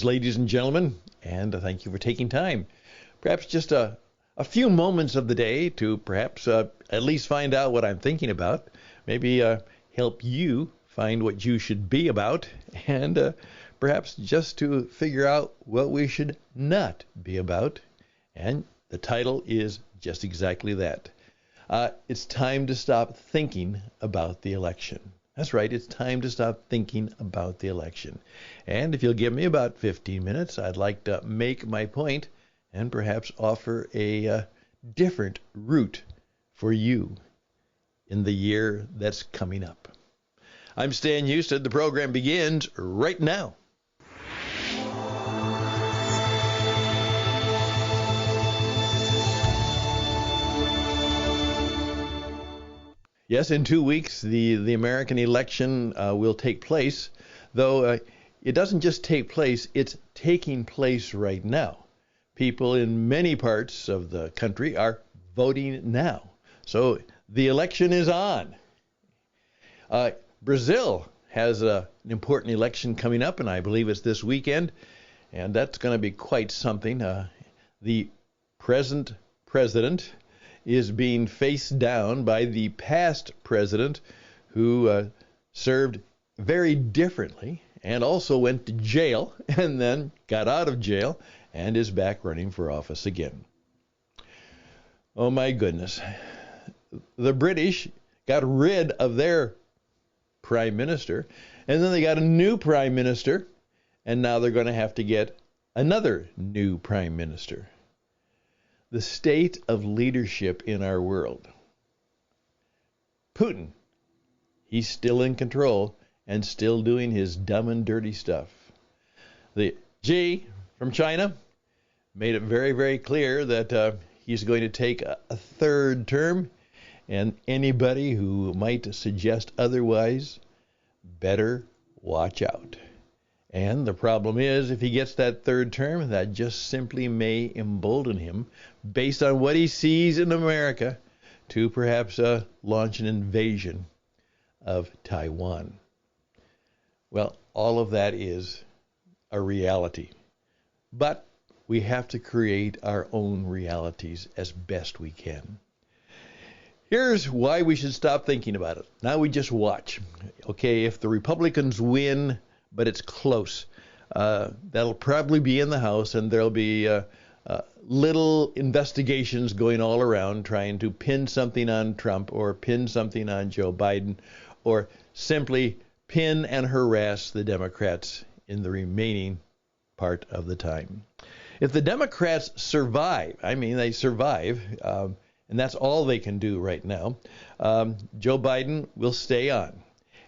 ladies and gentlemen, and thank you for taking time. Perhaps just a few moments of the day to perhaps at least find out what I'm thinking about, maybe help you find what you should be about, and perhaps just to figure out what we should not be about. And the title is just exactly that. It's time to stop thinking about the election. That's right, it's time to stop thinking about the election. And if you'll give me about 15 minutes, I'd like to make my point and perhaps offer a different route for you in the year that's coming up. I'm Stan Houston. The program begins right now. Yes, in 2 weeks, the American election will take place, though it doesn't just take place, it's taking place right now. People in many parts of the country are voting now. So the election is on. Brazil has an important election coming up, and I believe it's this weekend, and that's going to be quite something. The present president is being faced down by the past president who served very differently and also went to jail and then got out of jail and is back running for office again. Oh my goodness. The British got rid of their prime minister, and then they got a new prime minister, and now they're going to have to get another new prime minister. The state of leadership in our world. Putin, he's still in control and still doing his dumb and dirty stuff. The Xi from China made it very, very clear that he's going to take a third term, and anybody who might suggest otherwise better watch out. And the problem is, if he gets that third term, that just simply may embolden him, based on what he sees in America, to perhaps launch an invasion of Taiwan. Well, all of that is a reality. But we have to create our own realities as best we can. Here's why we should stop thinking about it. Now we just watch. Okay, if the Republicans win, but it's close, that'll probably be in the House, and there'll be little investigations going all around trying to pin something on Trump or pin something on Joe Biden, or simply pin and harass the Democrats in the remaining part of the time. If the Democrats survive, I mean they survive, and that's all they can do right now, Joe Biden will stay on.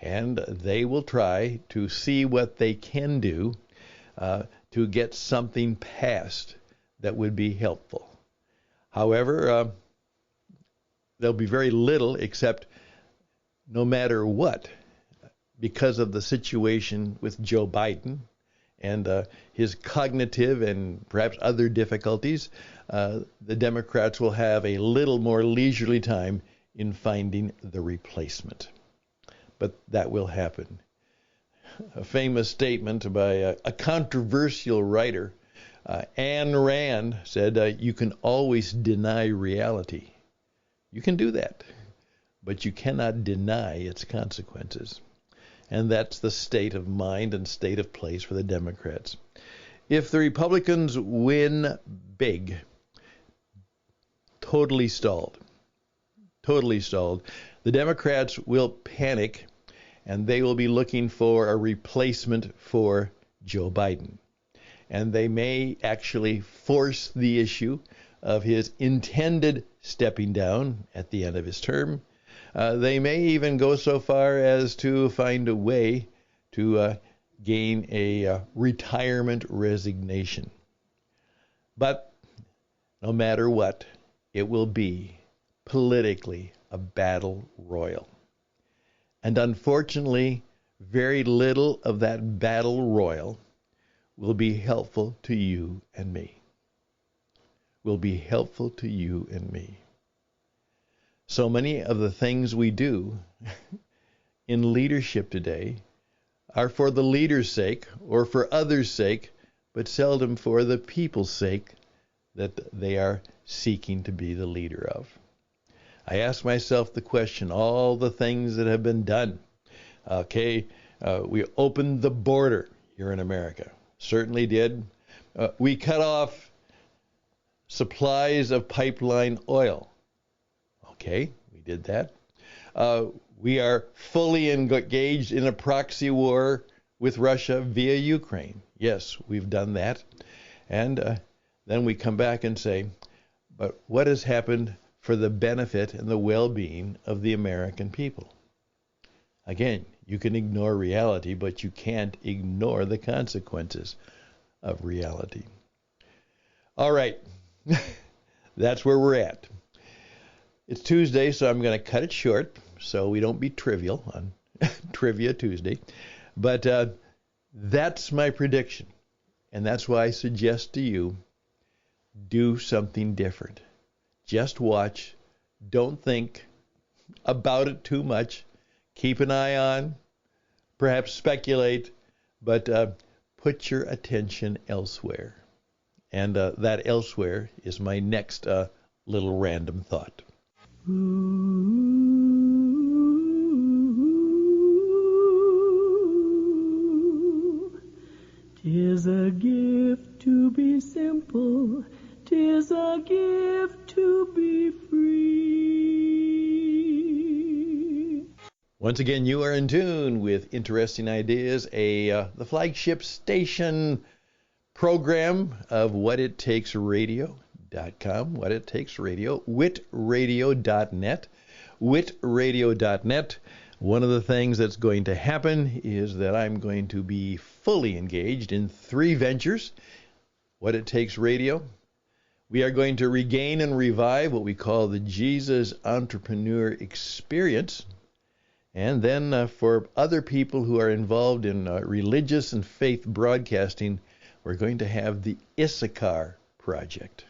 And they will try to see what they can do to get something passed that would be helpful. However, there'll be very little, except no matter what, because of the situation with Joe Biden and his cognitive and perhaps other difficulties, the Democrats will have a little more leisurely time in finding the replacement. But that will happen. A famous statement by a controversial writer, Ayn Rand, said, you can always deny reality. You can do that, but you cannot deny its consequences. And that's the state of mind and state of place for the Democrats. If the Republicans win big, totally stalled, the Democrats will panic, and they will be looking for a replacement for Joe Biden. And they may actually force the issue of his intended stepping down at the end of his term. They may even go so far as to find a way to gain a retirement resignation. But no matter what, it will be politically a battle royal. And unfortunately, very little of that battle royal will be helpful to you and me. So many of the things we do in leadership today are for the leader's sake or for others' sake, but seldom for the people's sake that they are seeking to be the leader of. I ask myself the question, all the things that have been done. Okay, we opened the border here in America. Certainly did. We cut off supplies of pipeline oil. Okay, we did that. We are fully engaged in a proxy war with Russia via Ukraine. Yes, we've done that. And then we come back and say, but what has happened for the benefit and the well-being of the American people? Again, you can ignore reality, but you can't ignore the consequences of reality. All right, that's where we're at. It's Tuesday, so I'm going to cut it short so we don't be trivial on Trivia Tuesday. But that's my prediction, and that's why I suggest to you, do something different. Just watch. Don't think about it too much. Keep an eye on, perhaps speculate, but put your attention elsewhere. And that elsewhere is my next little random thought. Tis a gift to be simple, 'tis a gift to be free. Once again, you are in tune with Interesting Ideas, the flagship station program of What It Takes Radio.com, What It Takes Radio, witradio.net, witradio.net. One of the things that's going to happen is that I'm going to be fully engaged in 3 ventures. What It Takes Radio. We are going to regain and revive what we call the Jesus Entrepreneur Experience. And then for other people who are involved in religious and faith broadcasting, we're going to have the Issachar Project.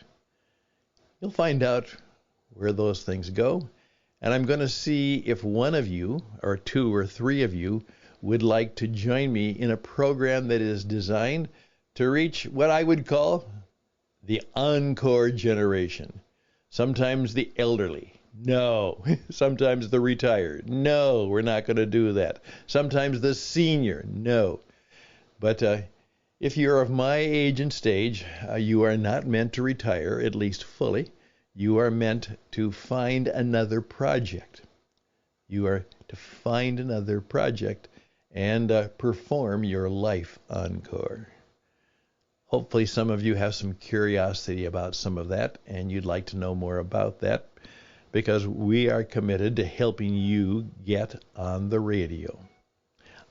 You'll find out where those things go. And I'm going to see if one of you, or 2 or 3 of you, would like to join me in a program that is designed to reach what I would call the encore generation. Sometimes the elderly. No. Sometimes the retired. No, we're not going to do that. Sometimes the senior. No. But if you're of my age and stage, you are not meant to retire, at least fully. You are meant to find another project. You are to find another project and perform your life encore. Hopefully some of you have some curiosity about some of that, and you'd like to know more about that, because we are committed to helping you get on the radio.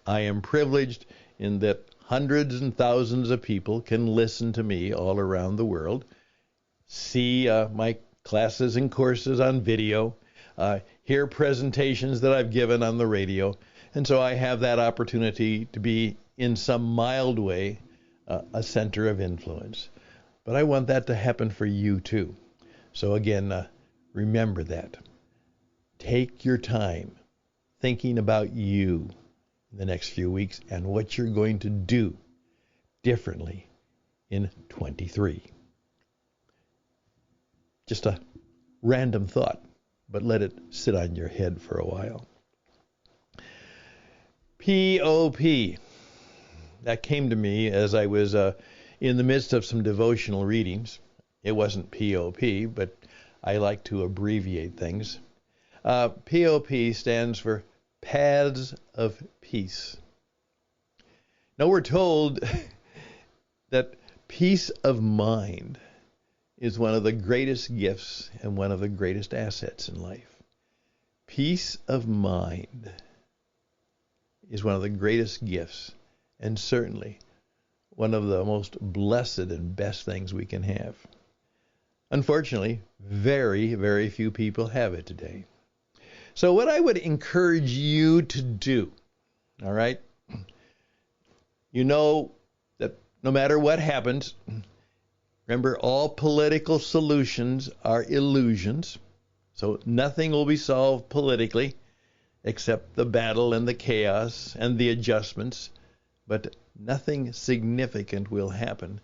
I am privileged in that hundreds and thousands of people can listen to me all around the world, see my classes and courses on video, hear presentations that I've given on the radio, and so I have that opportunity to be, in some mild way, a center of influence. But I want that to happen for you too. So again, remember that. Take your time thinking about you in the next few weeks and what you're going to do differently in 23. Just a random thought, but let it sit on your head for a while. P.O.P. That came to me as I was in the midst of some devotional readings. It wasn't P.O.P., but I like to abbreviate things. P.O.P. stands for Paths of Peace. Now we're told that peace of mind is one of the greatest gifts and one of the greatest assets in life. Peace of mind is one of the greatest gifts and certainly one of the most blessed and best things we can have. Unfortunately, very, very few people have it today. So what I would encourage you to do, all right, you know that no matter what happens, remember, all political solutions are illusions. So nothing will be solved politically except the battle and the chaos and the adjustments. But nothing significant will happen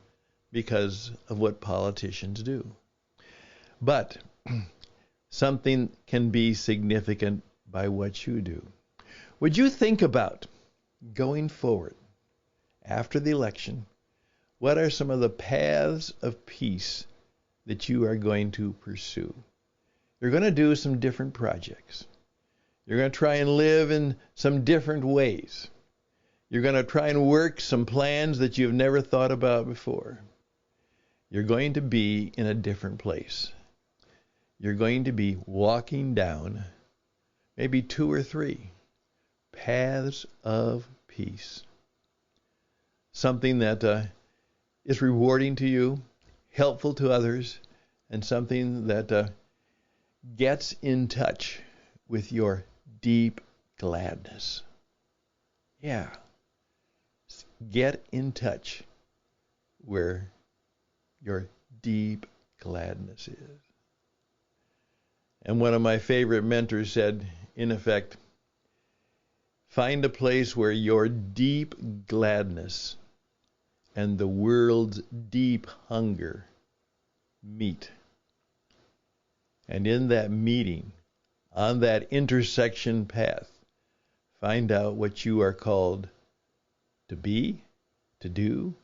because of what politicians do. But something can be significant by what you do. Would you think about going forward after the election? What are some of the paths of peace that you are going to pursue? You're going to do some different projects. You're going to try and live in some different ways. You're going to try and work some plans that you've never thought about before. You're going to be in a different place. You're going to be walking down maybe 2 or 3 paths of peace. Something that is rewarding to you, helpful to others, and something that gets in touch with your deep gladness. Yeah. Get in touch where your deep gladness is. And one of my favorite mentors said, in effect, find a place where your deep gladness and the world's deep hunger meet. And in that meeting, on that intersection path, find out what you are called to be, to do,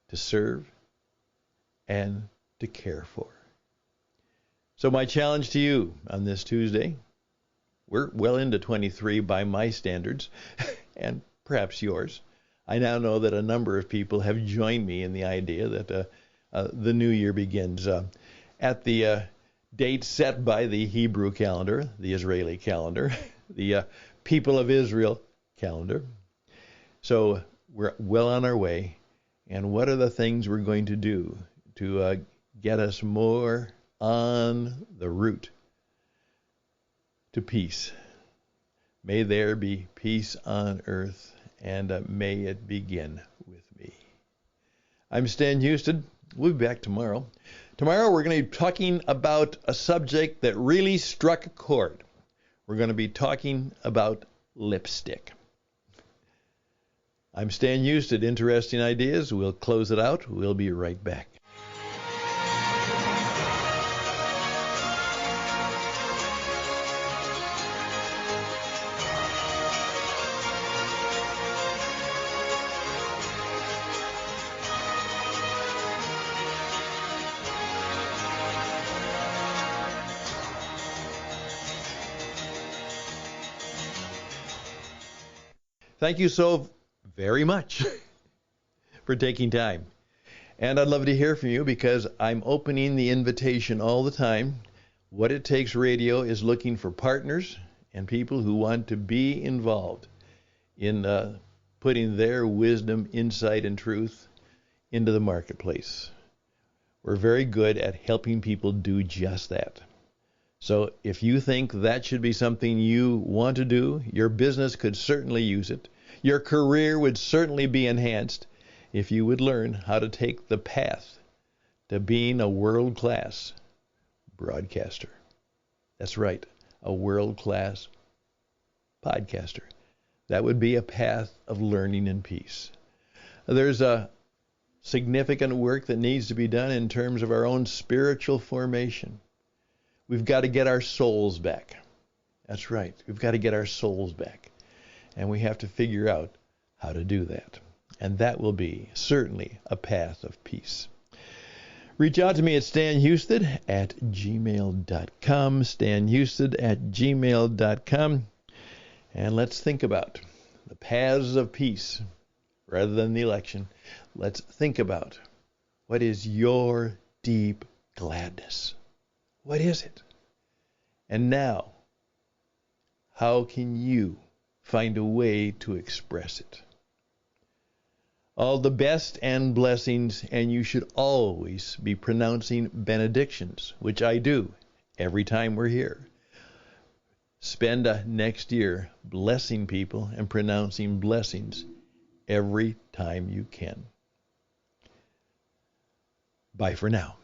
to serve, and to care for. So my challenge to you on this Tuesday, we're well into 23 by my standards, and perhaps yours. I now know that a number of people have joined me in the idea that the new year begins at the date set by the Hebrew calendar, the Israeli calendar, the people of Israel calendar. So we're well on our way. And what are the things we're going to do to get us more on the route to peace? May there be peace on earth, and may it begin with me. I'm Stan Houston. We'll be back tomorrow. Tomorrow we're going to be talking about a subject that really struck a chord. We're going to be talking about lipstick. I'm Stan Houston. Interesting ideas. We'll close it out. We'll be right back. Thank you so very much for taking time. And I'd love to hear from you because I'm opening the invitation all the time. What It Takes Radio is looking for partners and people who want to be involved in putting their wisdom, insight, and truth into the marketplace. We're very good at helping people do just that. So if you think that should be something you want to do, your business could certainly use it. Your career would certainly be enhanced if you would learn how to take the path to being a world-class broadcaster. That's right, a world-class podcaster. That would be a path of learning and peace. There's a significant work that needs to be done in terms of our own spiritual formation. We've got to get our souls back. That's right. We've got to get our souls back. And we have to figure out how to do that. And that will be certainly a path of peace. Reach out to me at stanhouston@gmail.com, stanhouston@gmail.com. And let's think about the paths of peace rather than the election. Let's think about what is your deep gladness. What is it? And now, how can you find a way to express it? All the best and blessings, and you should always be pronouncing benedictions, which I do every time we're here. Spend next year blessing people and pronouncing blessings every time you can. Bye for now.